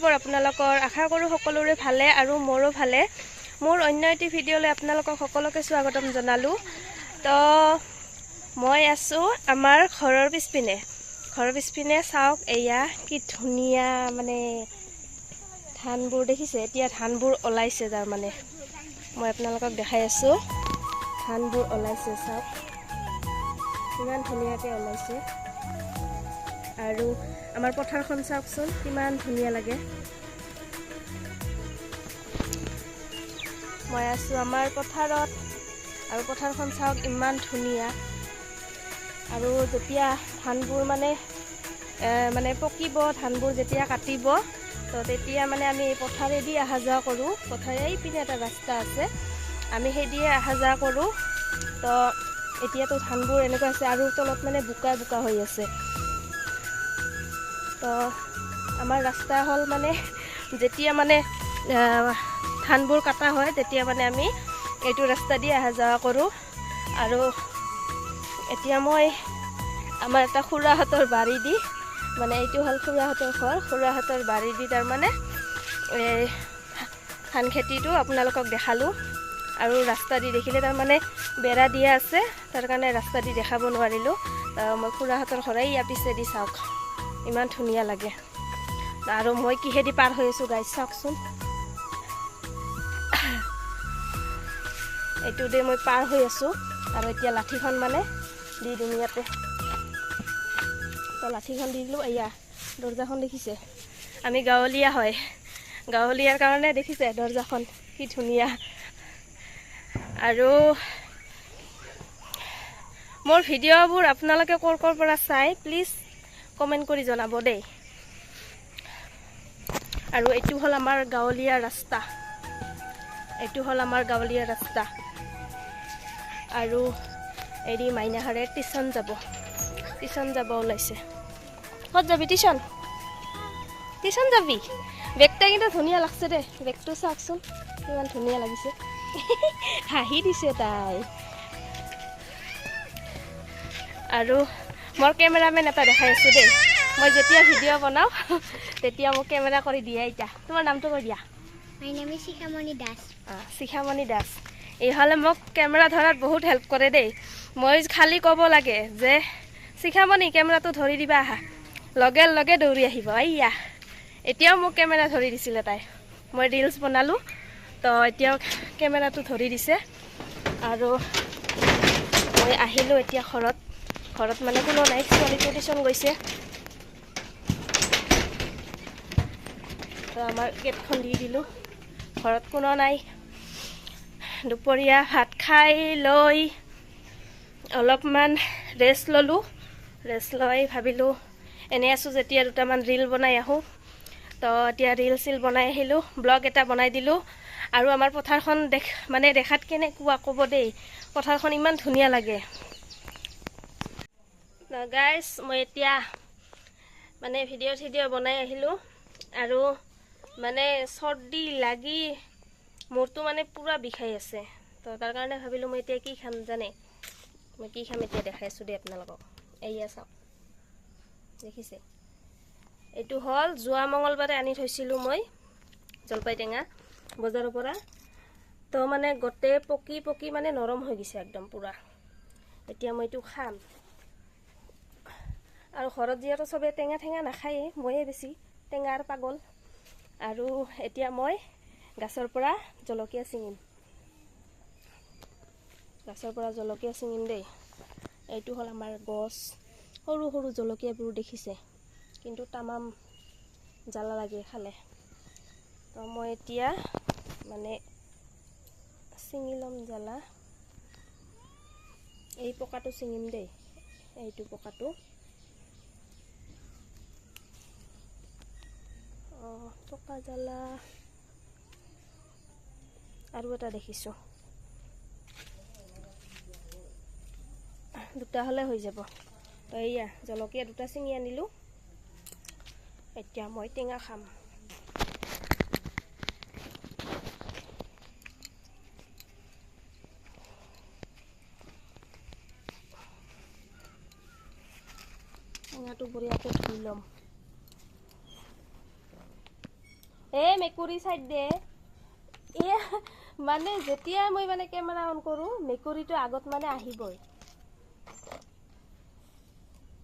খবৰ আপোনালোকৰ? আশা কৰোঁ সকলোৰে ভালে আৰু মোৰো ভালে। মোৰ অন্য এটি ভিডিঅ'লৈ আপোনালোকক সকলোকে স্বাগতম জনালোঁ। তো মই আছোঁ আমাৰ ঘৰৰ পিছপিনে চাওক, এয়া কি ধুনীয়া মানে ধানবোৰ দেখিছে। এতিয়া ধানবোৰ ওলাইছে, তাৰমানে মই আপোনালোকক দেখাই আছোঁ। ধানবোৰ ওলাইছে, চাওক কিমান ধুনীয়াকৈ ওলাইছে। আৰু আমাৰ পথাৰখন চাওকচোন কিমান ধুনীয়া লাগে। মই আছোঁ আমাৰ পথাৰত আৰু পথাৰখন চাওক ইমান ধুনীয়া। আৰু যেতিয়া ধানবোৰ মানে পকিব, ধানবোৰ যেতিয়া কাটিব, তো তেতিয়া মানে আমি এই পথাৰেদি অহা যোৱা কৰোঁ। পথাৰে এইপিনে এটা ৰাস্তা আছে, আমি সেইদিয়ে অহা যোৱা কৰোঁ। তো এতিয়াতো ধানবোৰ এনেকুৱা আছে আৰু তলত মানে বোকা হৈ আছে। তো আমাৰ ৰাস্তা হ'ল মানে যেতিয়া মানে ধানবোৰ কাটা হয়, তেতিয়া মানে আমি এইটো ৰাস্তা দি অহা যোৱা কৰোঁ। আৰু এতিয়া মই আমাৰ এটা খুৰাহঁতৰ বাৰী দি, মানে এইটো হ'ল খুৰাহঁতৰ ঘৰ, খুৰাহঁতৰ বাৰী দি তাৰমানে এই ধান খেতিটো আপোনালোকক দেখালোঁ। আৰু ৰাস্তা দি দেখিলে তাৰমানে বেৰা দিয়া আছে, তাৰ কাৰণে ৰাস্তা দি দেখাব নোৱাৰিলোঁ। মই খুৰাহঁতৰ ঘৰে ইয়াৰ পিছেদি চাওক ইমান ধুনীয়া লাগে। আৰু মই কিহেদি পাৰ হৈ আছোঁ গাইজ চাওকচোন। এইটো দি মই পাৰ হৈ আছোঁ আৰু এতিয়া লাঠিখন মানে দি দিম ইয়াতে। তো লাঠিখন দি দিলোঁ। এয়া দৰ্জাখন দেখিছে, আমি গাঁৱলীয়া হয়, গাঁৱলীয়াৰ কাৰণে দেখিছে দৰ্জাখন কি ধুনীয়া। আৰু মোৰ ভিডিঅ'বোৰ আপোনালোকে ক'ৰ পৰা চাই প্লিজ কমেণ্ট কৰি জনাব দেই। আৰু এইটো হ'ল আমাৰ গাঁৱলীয়া ৰাস্তা, আৰু এৰি মাইনাহাৰে টিউশ্যন যাব ওলাইছে। ক'ত যাবি? টিউশ্যন যাবি? বেগটা কিন্তু ধুনীয়া লাগছে দে, বেগটো চাওকচোন কিমান ধুনীয়া লাগিছে। হাঁহি দিছে তাই। আৰু মোৰ কেমেৰামেন এটা দেখাই আছোঁ দেই। মই যেতিয়া ভিডিঅ' বনাওঁ তেতিয়া মোক কেমেৰা কৰি দিয়ে। এতিয়া তোমাৰ নামটো কৈ দিয়া। My name is Shikhamani Das. Shikhamoni Das. এইহালে মোক কেমেৰা ধৰাত বহুত হেল্প কৰে দেই। মই খালি ক'ব লাগে যে শিখামণি কেমেৰাটো ধৰি দিবা, আহা, লগে লগে দৌৰি আহিব। এইয়া এতিয়াও মোক কেমেৰা ধৰি দিছিলে তাই। মই ৰিলছ বনালোঁ, তো এতিয়াও কেমেৰাটো ধৰি দিছে। আৰু মই আহিলোঁ এতিয়া ঘৰত মানে কোনো নাই, ছোৱালীটো টিউশ্যন গৈছে। তো আমাৰ গেটখন দি দিলোঁ, ঘৰত কোনো নাই। দুপৰীয়া ভাত খাই লৈ অলপমান ৰেষ্ট ল'লোঁ। ৰেষ্ট লৈ ভাবিলোঁ এনেই আছোঁ যেতিয়া দুটামান ৰিল বনাই আহোঁ। তো এতিয়া ৰিল চিল বনাই আহিলোঁ, ব্লগ এটা বনাই দিলোঁ। আৰু আমাৰ পথাৰখন দেখাত কেনেকুৱা ক'ব দেই, পথাৰখন ইমান ধুনীয়া লাগে। গাইজ মই এতিয়া মানে ভিডিঅ' বনাই আহিলোঁ, আৰু মানে চৰ্দি লাগি মূৰটো মানে পূৰা বিষাই আছে। তো তাৰ কাৰণে ভাবিলোঁ মই এতিয়া কি খাম জানে? মই কি খাম এতিয়া দেখাই আছোঁ দেই আপোনালোকক। এয়া চাওক, দেখিছে? এইটো হ'ল যোৱা মঙলবাৰে আনি থৈছিলোঁ মই জলপাই টেঙা বজাৰৰ পৰা। তো মানে গোটেই পকি মানে নৰম হৈ গৈছে একদম পূৰা। এতিয়া মই এইটো খাম। আৰু ঘৰত যিহেতু চবে টেঙা নাখায়েই, ময়ে বেছি টেঙাৰ পাগল। আৰু এতিয়া মই গাছৰ পৰা জলকীয়া ছিঙিম দেই। এইটো হ'ল আমাৰ গছ, সৰু সৰু জলকীয়াবোৰ দেখিছে, কিন্তু তামাম জ্বালা লাগে খালে। তো মই এতিয়া মানে ছিঙি ল'ম জ্বালা। এই পকাটো ছিঙিম দেই, এইটো পকাটো। পকা জ্বালা আৰু এটা দেখিছোঁ, দুটা হ'লে হৈ যাব। তো এয়া জলকীয়া দুটা ছিঙি আনিলোঁ, এতিয়া মই টেঙা খাম। টেঙাটো বঢ়িয়াকৈ ধুই ল'ম। এই মেকুৰী চাইড দে এ মানে যেতিয়া মই মানে কেমেৰা অন কৰোঁ মেকুৰীটো আগত মানে আহিবই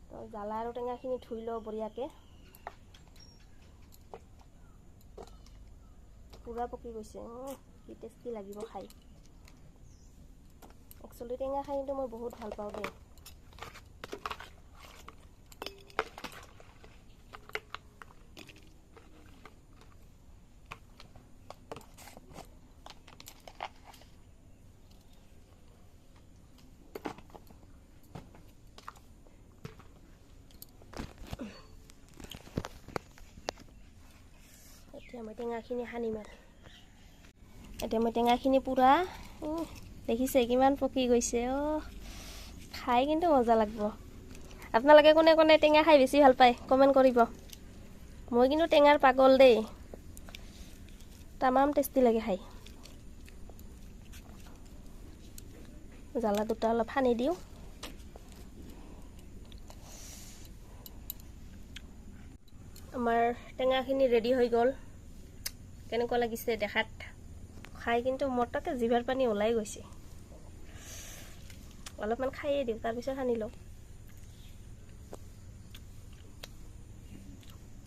তো জ্বালা আৰু টেঙাখিনি ধুই লওঁ বঢ়িয়াকৈ পুৰা পকি গৈছে কি টেষ্টি লাগিব খাই একচুৱেলি টেঙা খাই কিন্তু মই বহুত ভাল পাওঁ দেই এতিয়া মই টেঙাখিনি সানিম আৰু এতিয়া মই টেঙাখিনি পুৰা দেখিছে কিমান পকি গৈছে খাই কিন্তু মজা লাগিব আপোনালোকে কোনে কোনে টেঙা খাই বেছি ভাল পায় কমেণ্ট কৰিব মই কিন্তু টেঙাৰ পাগল দেই তামাম টেষ্টি লাগে খাই জ্বালা দুটা অলপ সানি দিওঁ আমাৰ টেঙাখিনি ৰেডি হৈ গ'ল কেনেকুৱা লাগিছে দেখাত খাই কিন্তু মৰটাকে জিভাৰ পানী ওলাই গৈছে অলপমান খাইয়ে দিওঁ তাৰপিছত সানি লওঁ